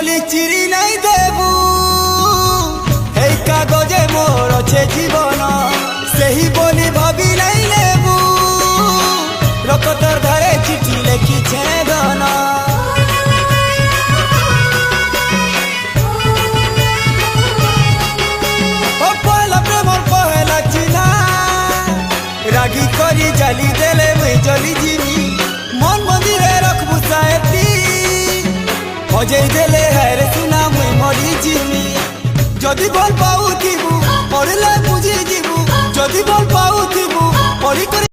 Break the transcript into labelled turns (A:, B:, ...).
A: বলি চিরি নাই দেবু এই কাগজে মোর অছে জীবন সেই বলি ভাবি নাই নেবু রক্তর ধারে চিঠি লেখিছে ধন পহলা প্রেমর পহলা চিনা রাগি করি জালি দেলে মুই জলি জিমি মন মন্দিরে রখবু সাহেবী হজেই দেলে হারে সুনা মুই মরি জিমি যদি বল পাউ থিবু মরলে বুঝি যিবু যদি বল পাউ